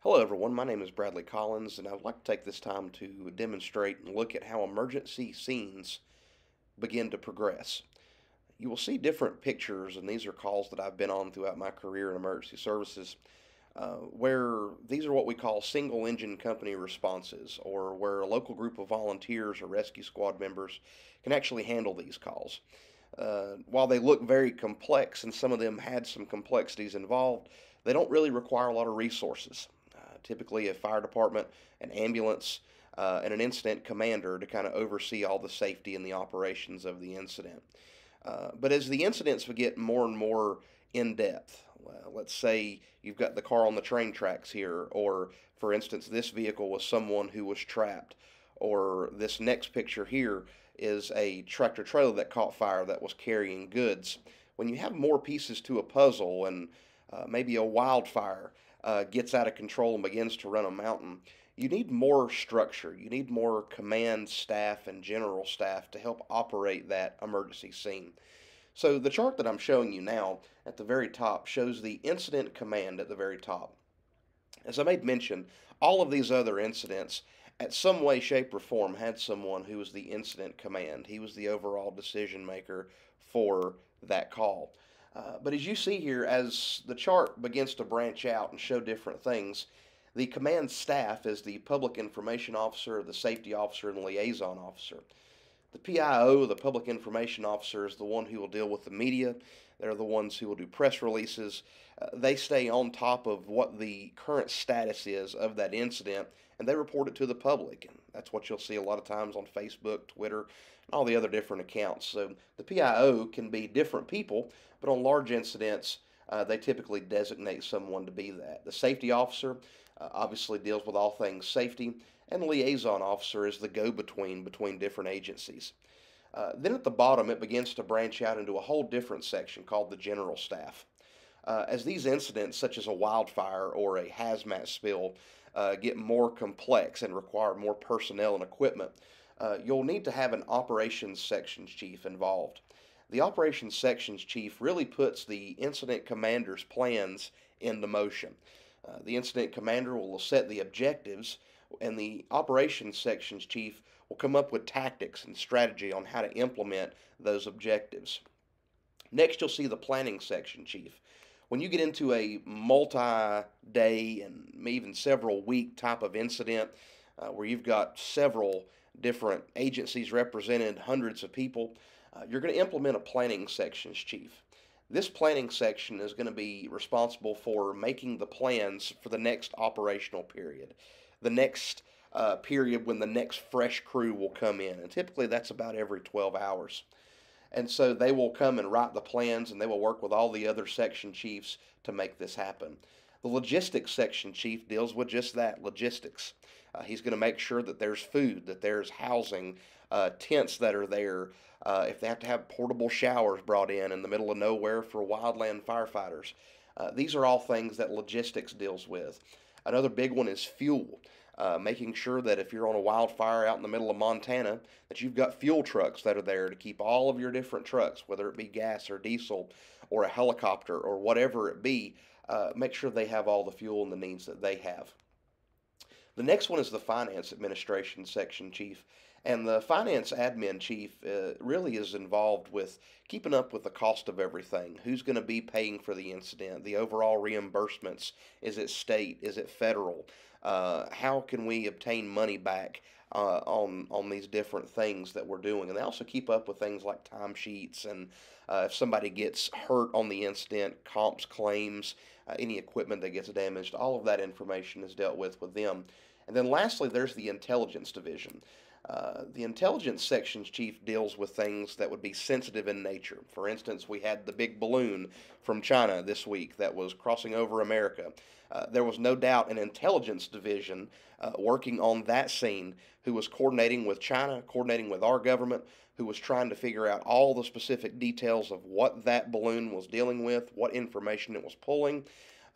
Hello, everyone. My name is Bradley Collins, and I'd like to take this time to demonstrate and look at how emergency scenes begin to progress. You will see different pictures, and these are calls that I've been on throughout my career in emergency services, where these are what we call single engine company responses, or where a local group of volunteers or rescue squad members can actually handle these calls. While they look very complex, and some of them had some complexities involved, they don't really require a lot of resources. Typically, a fire department, an ambulance, and an incident commander to kind of oversee all the safety and the operations of the incident. But as the incidents get more and more in depth, let's say you've got the car on the train tracks here, or for instance, this vehicle was someone who was trapped, or this next picture here is a tractor trailer that caught fire that was carrying goods. When you have more pieces to a puzzle and maybe a wildfire gets out of control and begins to run a mountain, you need more structure. You need more command staff and general staff to help operate that emergency scene. So the chart that I'm showing you now at the very top shows the incident command at the very top. As I made mention, all of these other incidents, at some way, shape, or form, had someone who was the incident command. He was the overall decision maker for that call. But as you see here, as the chart begins to branch out and show different things, the command staff is the public information officer, the safety officer, and the liaison officer. The PIO, the public information officer, is the one who will deal with the media. They're the ones who will do press releases. They stay on top of what the current status is of that incident, and they report it to the public. And that's what you'll see a lot of times on Facebook, Twitter, and all the other different accounts. So the PIO can be different people, but on large incidents, they typically designate someone to be that. The safety officer obviously deals with all things safety, and the liaison officer is the go-between between different agencies. Then at the bottom, it begins to branch out into a whole different section called the general staff. As these incidents, such as a wildfire or a hazmat spill, get more complex and require more personnel and equipment, you'll need to have an operations sections chief involved. The operations sections chief really puts the incident commander's plans into motion. The incident commander will set the objectives, and the operations sections chief will come up with tactics and strategy on how to implement those objectives. Next, you'll see the planning section chief. When you get into a multi day and even several week type of incident where you've got several different agencies represented, hundreds of people, you're going to implement a planning sections chief. This planning section is going to be responsible for making the plans for the next operational period, the next period when the next fresh crew will come in. And typically that's about every 12 hours. And so they will come and write the plans, and they will work with all the other section chiefs to make this happen. The logistics section chief deals with just that, logistics. He's going to make sure that there's food, that there's housing, tents that are there. If they have to have portable showers brought in the middle of nowhere for wildland firefighters. These are all things that logistics deals with. Another big one is fuel. Making sure that if you're on a wildfire out in the middle of Montana, that you've got fuel trucks that are there to keep all of your different trucks, whether it be gas or diesel or a helicopter or whatever it be, make sure they have all the fuel and the needs that they have. The next one is the finance administration section chief. And the finance admin chief really is involved with keeping up with the cost of everything. Who's going to be paying for the incident? The overall reimbursements? Is it state? Is it federal? How can we obtain money back on these different things that we're doing? And they also keep up with things like timesheets and if somebody gets hurt on the incident, comps claims, any equipment that gets damaged, all of that information is dealt with them. And then lastly, there's the intelligence division. The intelligence sections chief deals with things that would be sensitive in nature. For instance, we had the big balloon from China this week that was crossing over America. There was no doubt an intelligence division working on that scene who was coordinating with China, coordinating with our government, who was trying to figure out all the specific details of what that balloon was dealing with, what information it was pulling.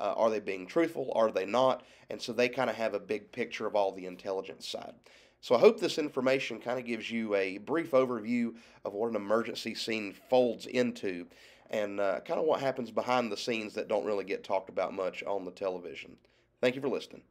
Are they being truthful? Are they not? And so they kind of have a big picture of all the intelligence side. So I hope this information kind of gives you a brief overview of what an emergency scene folds into and kind of what happens behind the scenes that don't really get talked about much on the television. Thank you for listening.